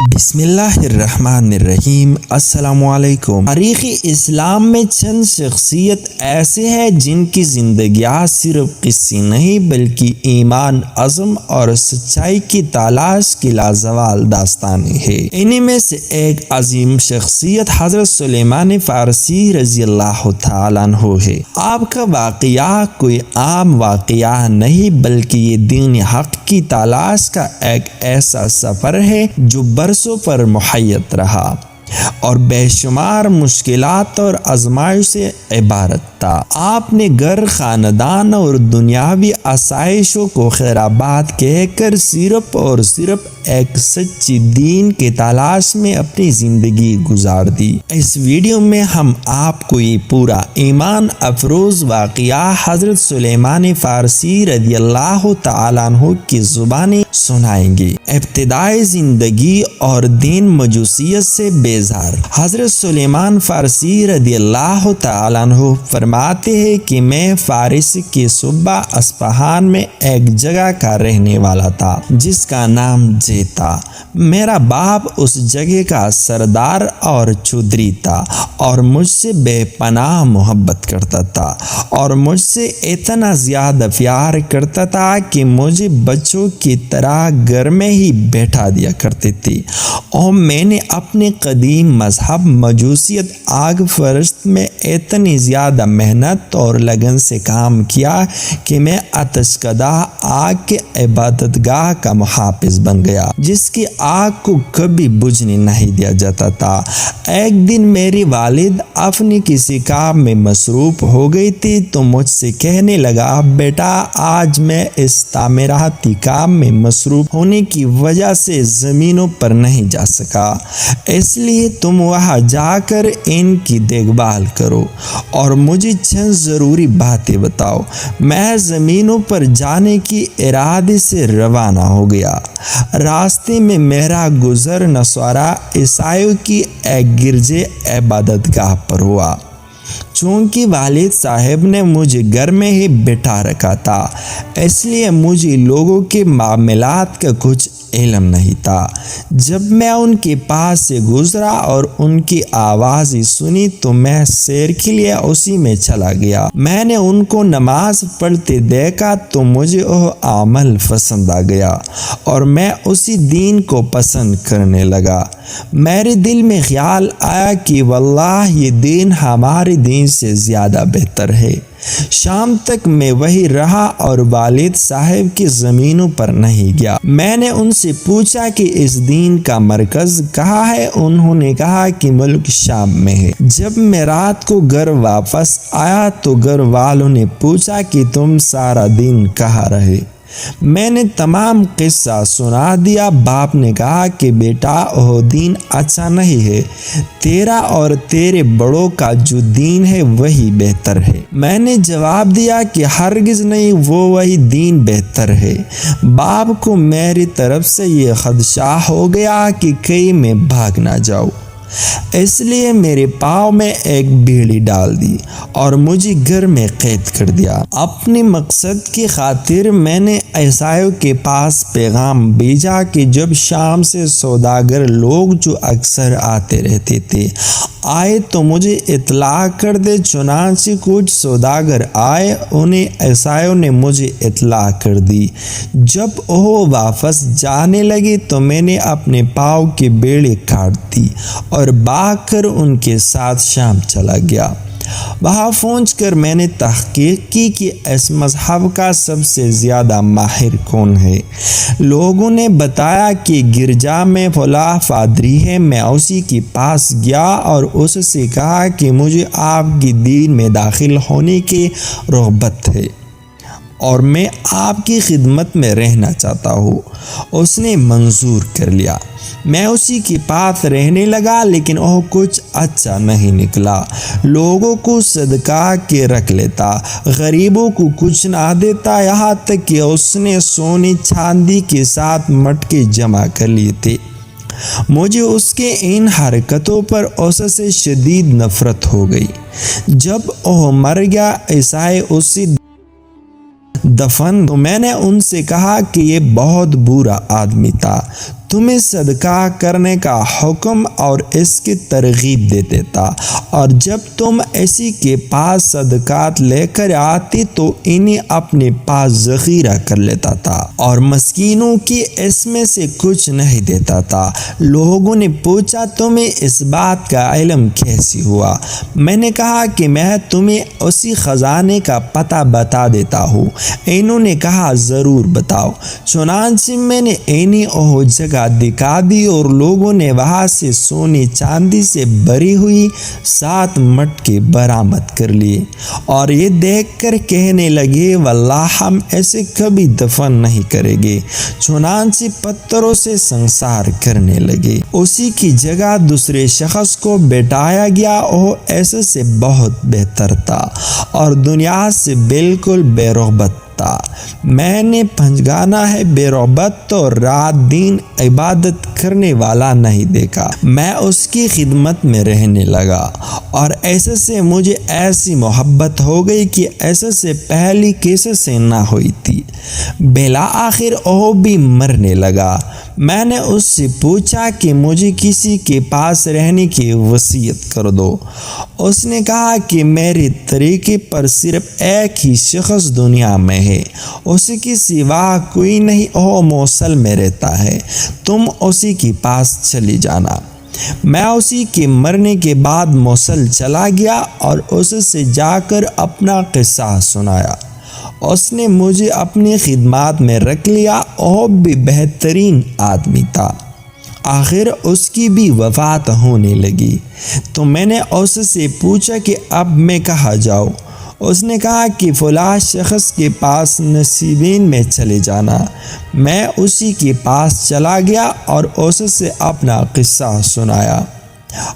بسم اللہ الرحمن الرحیم۔ السلام علیکم۔ تاریخ اسلام میں چند شخصیت ایسے ہیں جن کی زندگیاں صرف قصے نہیں بلکہ ایمان، عزم اور سچائی کی تلاش کی لازوال داستانیں ہیں۔ انہی میں سے ایک عظیم شخصیت حضرت سلیمان فارسی رضی اللہ تعالیٰ عنہ ہے۔ آپ کا واقعہ کوئی عام واقعہ نہیں بلکہ یہ دین حق کی تلاش کا ایک ایسا سفر ہے جو برسوں پر محیط رہا اور بے شمار مشکلات اور آزمائش سے عبارت تھا۔ آپ نے گھر، خاندان اور دنیاوی آسائشوں کو خیر آباد کہہ کر صرف اور صرف ایک سچی دین کی تلاش میں اپنی زندگی گزار دی۔ اس ویڈیو میں ہم آپ کو یہ پورا ایمان افروز واقعہ حضرت سلیمان فارسی رضی اللہ تعالیٰ عنہ کی زبانی سنائیں گے۔ ابتدائی زندگی اور دین مجوسیت سے بیزار حضرت سلیمان فارسی رضی اللہ تعالیٰ عنہ فرماتے ہیں کہ میں فارس کے صوبہ اصفہان میں ایک جگہ کا رہنے والا تھا جس کا نام تھا۔ میرا باپ اس جگہ کا سردار اور چودھری تھا اور مجھ سے بے پناہ محبت کرتا تھا اور مجھ سے اتنا زیادہ پیار کرتا تھا کہ مجھے بچوں کی طرح گھر میں ہی بیٹھا دیا کرتے تھے اور میں نے اپنے قدیم مذہب مجوسیت آگ فرست میں اتنی زیادہ محنت اور لگن سے کام کیا کہ میں آتش کدہ آگ کے عبادت گاہ کا محافظ بن گیا جس کی آگ کو کبھی بجھنے نہیں دیا جاتا تھا۔ ایک دن میری والد اپنی کسی کام میں مصروف ہو گئی تھی تو مجھ سے کہنے لگا، بیٹا آج میں اس تعمیراتی کام میں مصروف ہونے کی وجہ سے زمینوں پر نہیں جا سکا، اس لیے تم وہاں جا کر ان کی دیکھ بھال کرو اور مجھے چند ضروری باتیں بتاؤ۔ میں زمینوں پر جانے کی ارادے سے روانہ ہو گیا۔ راستے میں میرا گزر نصارہ عیسائیوں کی ایک گرجے عبادت گاہ پر ہوا۔ چونکہ والد صاحب نے مجھے گھر میں ہی بٹھا رکھا تھا اس لیے مجھے لوگوں کے معاملات کا کچھ علم نہیں تھا۔ جب میں ان کے پاس سے گزرا اور ان کی آوازیں سنی تو میں سیر کے لیے اسی میں چلا گیا۔ میں نے ان کو نماز پڑھتے دیکھا تو مجھے وہ عمل پسند آ گیا اور میں اسی دین کو پسند کرنے لگا۔ میرے دل میں خیال آیا کہ واللہ یہ دین ہمارے دین سے زیادہ بہتر ہے۔ شام تک میں وہی رہا اور والد صاحب کی زمینوں پر نہیں گیا۔ میں نے ان سے پوچھا کہ اس دین کا مرکز کہاں ہے؟ انہوں نے کہا کہ ملک شام میں ہے۔ جب میں رات کو گھر واپس آیا تو گھر والوں نے پوچھا کہ تم سارا دن کہاں رہے؟ میں نے تمام قصہ سنا دیا۔ باپ نے کہا کہ بیٹا وہ دین اچھا نہیں ہے، تیرا اور تیرے بڑوں کا جو دین ہے وہی بہتر ہے۔ میں نے جواب دیا کہ ہرگز نہیں، وہی دین بہتر ہے۔ باپ کو میری طرف سے یہ خدشہ ہو گیا کہ کہیں میں بھاگ نہ جاؤں، اس لیے میرے پاؤں میں ایک بیڑی ڈال دی اور مجھے گھر میں قید کر دیا۔ اپنے مقصد کی خاطر میں نے عیسائیوں کے پاس پیغام بھیجا کہ جب شام سے سوداگر لوگ جو اکثر آتے رہتے تھے آئے تو مجھے اطلاع کر دے۔ چنانچہ کچھ سوداگر آئے، انہیں عیسائیوں نے مجھے اطلاع کر دی۔ جب وہ واپس جانے لگے تو میں نے اپنے پاؤں کی بیڑی کاٹ دی اور بھاگ کر ان کے ساتھ شام چلا گیا۔ وہاں پہنچ کر میں نے تحقیق کی کہ اس مذہب کا سب سے زیادہ ماہر کون ہے۔ لوگوں نے بتایا کہ گرجا میں فلاں پادری ہے۔ میں اسی کے پاس گیا اور اس سے کہا کہ مجھے آپ کی دین میں داخل ہونے کی رغبت ہے اور میں آپ کی خدمت میں رہنا چاہتا ہوں۔ اس نے منظور کر لیا۔ میں اسی کے پاس رہنے لگا لیکن وہ کچھ اچھا نہیں نکلا۔ لوگوں کو صدقہ کے رکھ لیتا، غریبوں کو کچھ نہ دیتا، یہاں تک کہ اس نے سونے چاندی کے ساتھ مٹکے جمع کر لیے تھے۔ مجھے اس کے ان حرکتوں پر اس سے شدید نفرت ہو گئی۔ جب وہ مر گیا عیسائی اسی دفن تو میں نے ان سے کہا کہ یہ بہت برا آدمی تھا، تمہیں صدقہ کرنے کا حکم اور اس کی ترغیب دیتے تھا، اور جب تم اسی کے پاس صدقات لے کر آتی تو انہیں اپنے پاس ذخیرہ کر لیتا تھا اور مسکینوں کی اس میں سے کچھ نہیں دیتا تھا۔ لوگوں نے پوچھا تمہیں اس بات کا علم کیسی ہوا؟ میں نے کہا کہ میں تمہیں اسی خزانے کا پتہ بتا دیتا ہوں۔ انہوں نے کہا ضرور بتاؤ۔ چنانچہ میں نے انہیں وہ جگہ دکھا دی اور لوگوں نے وہاں سے سونے چاندی سے بھری ہوئی 7 مٹکے برآمد کر لیے اور یہ دیکھ کر کہنے لگے واللہ ہم ایسے کبھی دفن نہیں کریں گے۔ چنانچہ پتھروں سے سنسار کرنے لگے۔ اسی کی جگہ دوسرے شخص کو بٹھایا گیا، وہ ایسے سے بہت بہتر تھا اور دنیا سے بالکل بے رغبت تھا۔ میں نے پنجگانہ ہے بے رغبت تو رات دن عبادت کرنے والا نہیں دیکھا۔ میں اس کی خدمت میں رہنے لگا اور ایسے سے مجھے ایسی محبت ہو گئی کہ ایسے سے پہلی کسی سے نہ ہوئی تھی۔ بالآخر وہ بھی مرنے لگا۔ میں نے اس سے پوچھا کہ مجھے کسی کے پاس رہنے کی وصیت کر دو۔ اس نے کہا کہ میرے طریقے پر صرف ایک ہی شخص دنیا میں ہے، اس کے سوا کوئی نہیں، وہ موصل میں رہتا ہے، تم اسی کے پاس چلی جانا۔ میں اسی کے مرنے کے بعد موصل چلا گیا اور اس سے جا کر اپنا قصہ سنایا۔ اس نے مجھے اپنی خدمات میں رکھ لیا، وہ بھی بہترین آدمی تھا۔ آخر اس کی بھی وفات ہونے لگی تو میں نے اس سے پوچھا کہ اب میں کہاں جاؤں؟ اس نے کہا کہ فلاں شخص کے پاس نصیبین میں چلے جانا۔ میں اسی کے پاس چلا گیا اور اس سے اپنا قصہ سنایا۔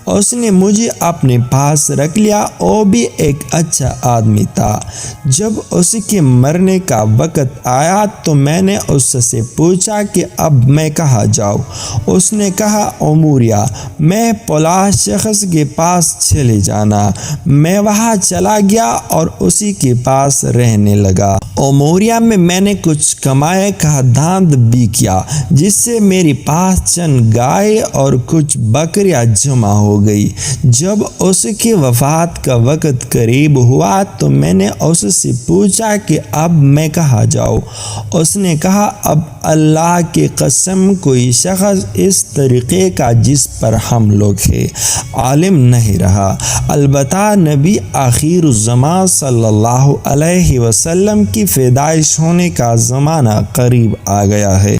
اس نے مجھے اپنے پاس رکھ لیا، وہ بھی ایک اچھا آدمی تھا۔ جب اس کے مرنے کا وقت آیا تو میں نے اس سے پوچھا کہ اب میں کہاں جاؤں؟ اس نے کہا اموریا میں فلاں شخص کے پاس چلے جانا۔ میں وہاں چلا گیا اور اسی کے پاس رہنے لگا۔ اموریا میں نے کچھ کمائے کا دھاند بھی کیا، جس سے میرے پاس چند گائے اور کچھ بکریاں جمع ہو گئی۔ جب اس کی وفات کا وقت قریب ہوا تو میں نے اس سے پوچھا کہ اب میں کہاں جاؤں؟ اس نے کہا اب اللہ کی قسم کوئی شخص اس طریقے کا جس پر ہم لوگ ہیں عالم نہیں رہا، البتہ نبی آخر الزمان صلی اللہ علیہ وسلم کی پیدائش ہونے کا زمانہ قریب آ گیا ہے۔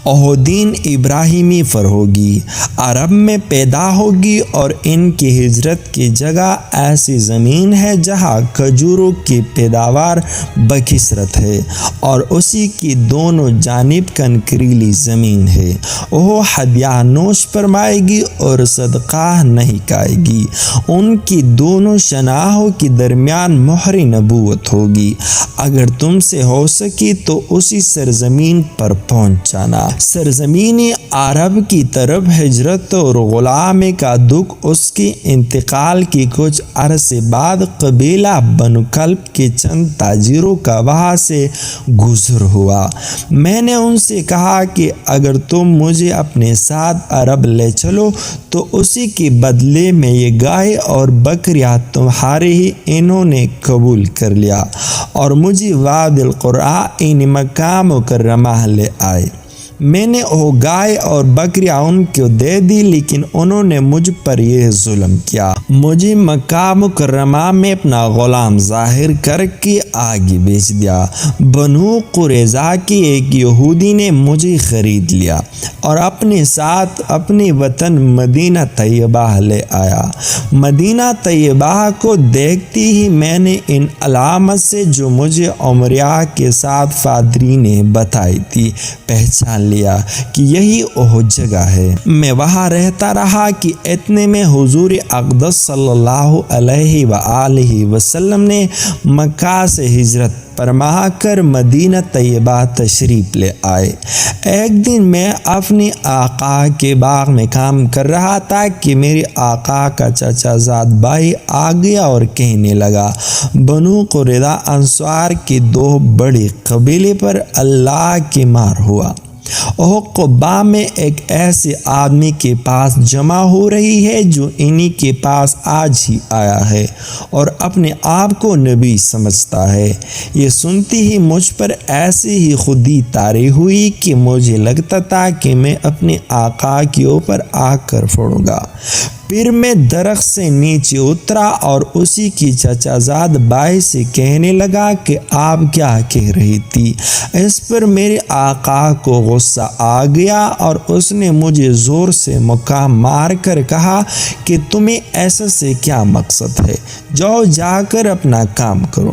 وہ دین ابراہیمی پر ہوگی، عرب میں پیدا ہوگی اور ان کی ہجرت کی جگہ ایسی زمین ہے جہاں کھجوروں کی پیداوار بکثرت ہے اور اسی کی دونوں جانب کنکریلی زمین ہے۔ وہ ہدیہ نوش فرمائے گی اور صدقہ نہیں کھائے گی۔ ان کی دونوں شناہوں کے درمیان مہر نبوت ہوگی۔ اگر تم سے ہو سکی تو اسی سرزمین پر پہنچ جانا۔ سرزمین عرب کی طرف ہجرت اور غلامی کا دکھ اس کے انتقال کی کچھ عرصے بعد قبیلہ بنو کلب کے چند تاجروں کا وہاں سے گزر ہوا۔ میں نے ان سے کہا کہ اگر تم مجھے اپنے ساتھ عرب لے چلو تو اسی کے بدلے میں یہ گائے اور بکریاں تمہاری ہی۔ انہوں نے قبول کر لیا اور مجھے وادی القرا مکہ مکرمہ لے آئے۔ میں نے وہ گائے اور بکریاں ان کو دے دی، لیکن انہوں نے مجھ پر یہ ظلم کیا، مجھے مکہ مکرمہ میں اپنا غلام ظاہر کر کے آگے بیچ دیا۔ بنو قریظہ کی ایک یہودی نے مجھے خرید لیا اور اپنے ساتھ اپنے وطن مدینہ طیبہ لے آیا۔ مدینہ طیبہ کو دیکھتی ہی میں نے ان علامت سے جو مجھے عمریہ کے ساتھ پادری نے بتائی تھی پہچان لیا کہ یہی وہ جگہ ہے۔ میں وہاں رہتا رہا کہ اتنے میں حضور اقدس صلی اللہ علیہ وآلہ وسلم نے مکہ سے ہجرت فرما کر مدینہ طیبہ تشریف لے آئے۔ ایک دن میں اپنے آقا کے باغ میں کام کر رہا تھا کہ میرے آقا کا چچا زاد بھائی آ گیا اور کہنے لگا بنو قریظہ انصار کے 2 بڑے قبیلے پر اللہ کی مار ہوا۔ قبا میں ایک ایسے آدمی کے پاس جمع ہو رہی ہے جو انہی کے پاس آج ہی آیا ہے اور اپنے آپ کو نبی سمجھتا ہے۔ یہ سنتی ہی مجھ پر ایسی ہی خودی طاری ہوئی کہ مجھے لگتا تھا کہ میں اپنے آقا کے اوپر آ کر پھوڑوں گا۔ پھر میں درخت سے نیچے اترا اور اسی کی چچا زاد بھائی سے کہنے لگا کہ آپ کیا کہہ رہی تھی؟ اس پر میرے آقا کو غصہ آ گیا اور اس نے مجھے زور سے مکہ مار کر کہا کہ تمہیں ایسا سے کیا مقصد ہے؟ جاؤ جا کر اپنا کام کرو۔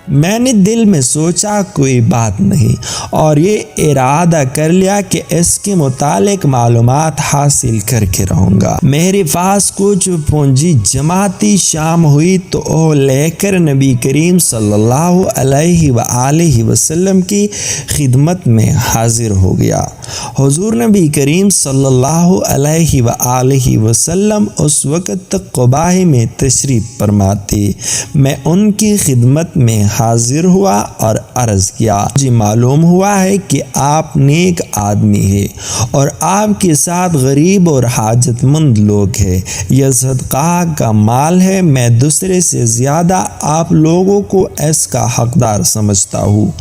میں نے دل میں سوچا کوئی بات نہیں اور یہ ارادہ کر لیا کہ اس کے متعلق معلومات حاصل کر کے رہوں گا۔ میرے پاس کچھ پونجی جمع تھی۔ شام ہوئی تو وہ لے کر نبی کریم صلی اللہ علیہ وآلہ وسلم کی خدمت میں حاضر ہو گیا۔ حضور نبی کریم صلی اللہ علیہ وآلہ وسلم اس وقت تک قباء میں تشریف فرما تھے۔ میں ان کی خدمت میں حاضر ہوا اور عرض کیا، مجھے معلوم ہوا ہے کہ آپ نیک آدمی ہیں اور آپ کے ساتھ غریب اور حاجت مند لوگ ہیں۔ یہ صدقہ کا مال ہے، میں دوسرے سے زیادہ آپ لوگوں کو اس کا حقدار سمجھتا ہوں۔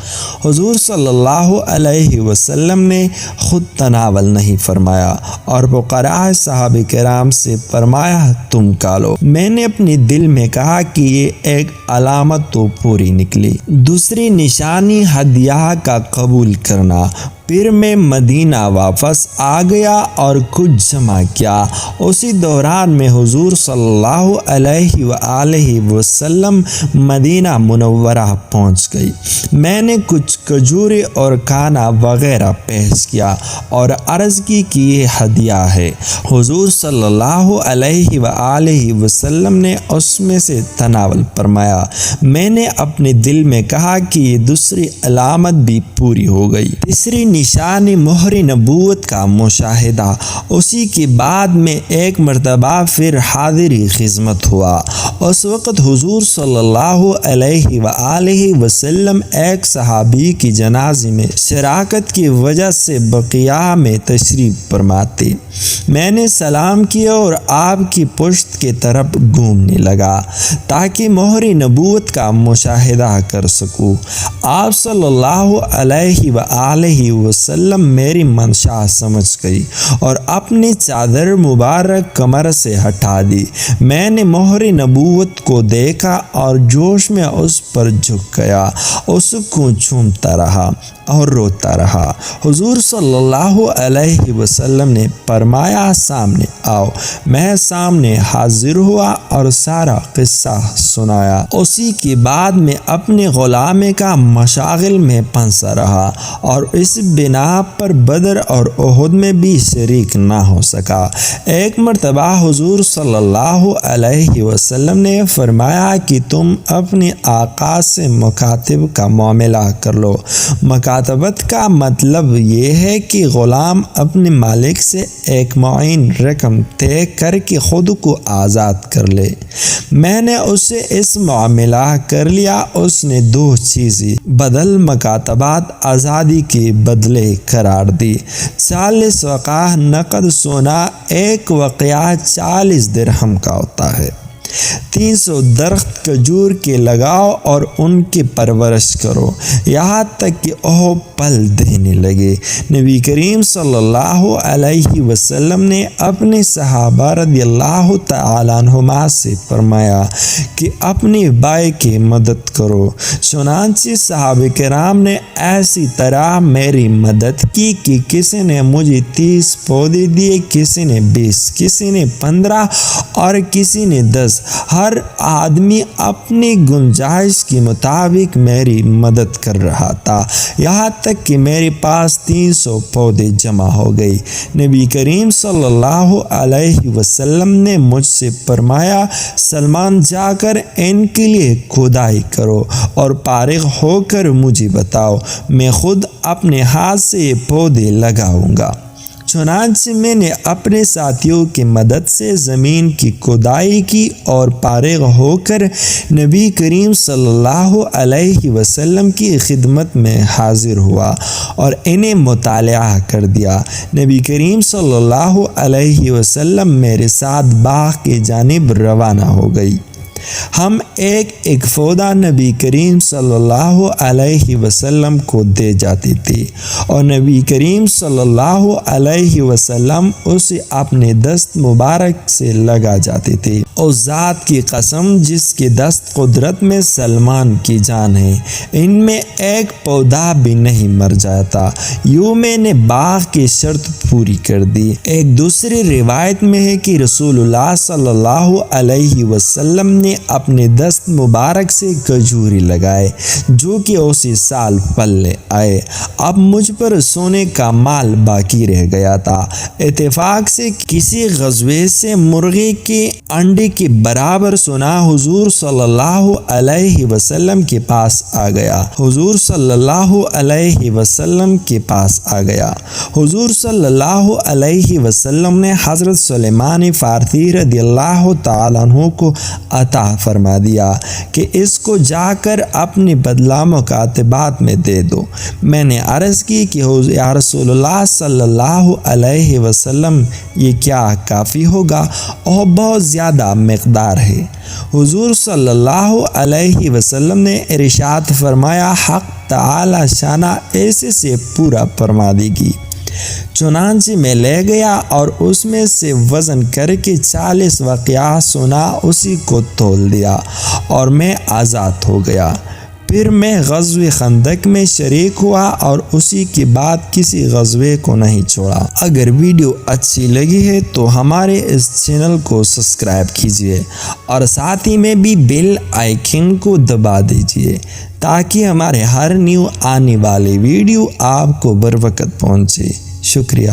حضور صلی اللہ علیہ وسلم نے خود تناول نہیں فرمایا اور فقراء صحابہ کرام سے فرمایا تم کھا لو۔ میں نے اپنے دل میں کہا کہ یہ ایک علامت تو پوری نکلی۔ دوسری نشانی ہدیہ کا قبول کرنا۔ پھر میں مدینہ واپس آ گیا اور کچھ جمع کیا۔ اسی دوران میں حضور صلی اللہ علیہ وآلہ وسلم مدینہ منورہ پہنچ گئی۔ میں نے کچھ کھجوریں اور کھانا وغیرہ پیش کیا اور عرض کی کہ یہ ہدیہ ہے۔ حضور صلی اللہ علیہ وآلہ وسلم نے اس میں سے تناول فرمایا۔ میں نے اپنے دل میں کہا کہ یہ دوسری علامت بھی پوری ہو گئی۔ تیسری نشانی مہر نبوت کا مشاہدہ۔ اسی کے بعد میں ایک مرتبہ پھر حاضری خدمت ہوا۔ اس وقت حضور صلی اللہ علیہ وآلہ وسلم ایک صحابی کی جنازے میں شراکت کی وجہ سے بقیع میں تشریف فرما تھے۔ میں نے سلام کیا اور آپ کی پشت کی طرف گھومنے لگا تاکہ مہر نبوت کا مشاہدہ کر سکوں۔ آپ صلی اللہ علیہ وآلہ وسلم میری منشا سمجھ گئی اور اپنی چادر مبارک کمر سے ہٹا دی۔ میں نے مہر نبوت کو دیکھا اور جوش میں اس پر جھک گیا، اس کو چومتا رہا اور روتا رہا۔ حضور صلی اللہ علیہ وسلم نے فرمایا سامنے آؤ۔ میں سامنے حاضر ہوا اور سارا قصہ سنایا۔ اسی کے بعد میں اپنے غلامے کا مشاغل میں پھنسا رہا اور اس بنا پر بدر اور احد میں بھی شریک نہ ہو سکا۔ ایک مرتبہ حضور صلی اللہ علیہ وسلم نے فرمایا کہ تم اپنے آقا سے مکاتب کا معاملہ کر لو۔ مکاتبت کا مطلب یہ ہے کہ غلام اپنے مالک سے ایک معین رقم طے کر کے خود کو آزاد کر لے۔ میں نے اسے اس معاملہ کر لیا۔ اس نے دو چیزیں بدل مکاتبات آزادی کے بدلے قرار دی۔ 40 وقعہ نقد سونا ایک وقعہ 40 درہم کا ہوتا ہے۔ 300 درخت کھجور کے لگاؤ اور ان کی پرورش کرو یہاں تک کہ وہ پھل دینے لگے۔ نبی کریم صلی اللہ علیہ وسلم نے اپنے صحابہ رضی اللہ تعالیٰ عنہما سے فرمایا کہ اپنی بھائی کی مدد کرو۔ چنانچہ صحابہ کرام نے ایسی طرح میری مدد کی کہ کسی نے مجھے 30 پودے دیے، کسی نے 20، کسی نے 15 اور کسی نے 10۔ ہر آدمی اپنی گنجائش کے مطابق میری مدد کر رہا تھا، یہاں تک کہ میرے پاس 300 پودے جمع ہو گئی۔ نبی کریم صلی اللہ علیہ وسلم نے مجھ سے فرمایا سلمان جا کر ان کے لیے کھدائی کرو اور فارغ ہو کر مجھے بتاؤ، میں خود اپنے ہاتھ سے یہ پودے لگاؤں گا۔ چنانچہ میں نے اپنے ساتھیوں کی مدد سے زمین کی کھدائی کی اور فارغ ہو کر نبی کریم صلی اللہ علیہ وسلم کی خدمت میں حاضر ہوا اور انہیں مطالعہ کر دیا۔ نبی کریم صلی اللہ علیہ وسلم میرے ساتھ باغ کی جانب روانہ ہو گئی۔ ہم ایک پودا نبی کریم صلی اللہ علیہ وسلم کو دے جاتے تھے اور نبی کریم صلی اللہ علیہ وسلم اسے اپنے دست مبارک سے لگا جاتے تھے۔ اور ذات کی قسم جس کی دست قدرت میں سلمان کی جان ہے، ان میں ایک پودا بھی نہیں مر جاتا۔ یوں میں نے باغ کی شرط پوری کر دی۔ ایک دوسری روایت میں ہے کہ رسول اللہ صلی اللہ علیہ وسلم نے اپنے دست مبارک سے کھجوری لگائے جو کہ اسی سال پھل آئے۔ اب مجھ پر سونے کا مال باقی رہ گیا تھا۔ اتفاق سے کسی غزوے سے مرغی کے انڈے کے برابر سونا حضور صلی اللہ علیہ وسلم کے پاس آ گیا۔ حضور صلی اللہ علیہ وسلم کے پاس آ گیا۔ حضور صلی اللہ علیہ وسلم نے حضرت سلیمان فارسی رضی اللہ تعالیٰ عنہ کو عطا فرما دیا کہ اس کو جا کر اپنی بدلہ مکاتبات میں دے دو۔ میں نے عرض کی کہ یا رسول اللہ صلی اللہ علیہ وسلم یہ کیا کافی ہوگا اور بہت زیادہ مقدار ہے؟ حضور صلی اللہ علیہ وسلم نے ارشاد فرمایا حق تعالی شانہ ایسے سے پورا فرما دے گی۔ چنانچہ میں لے گیا اور اس میں سے وزن کر کے 40 وقیہ سونا اسی کو تول دیا اور میں آزاد ہو گیا۔ پھر میں غزوہ خندق میں شریک ہوا اور اسی کے بعد کسی غزوے کو نہیں چھوڑا۔ اگر ویڈیو اچھی لگی ہے تو ہمارے اس چینل کو سبسکرائب کیجیے اور ساتھ ہی میں بھی بیل آئیکن کو دبا دیجیے تاکہ ہمارے ہر نیو آنے والی ویڈیو آپ کو بروقت پہنچے۔ شکریہ۔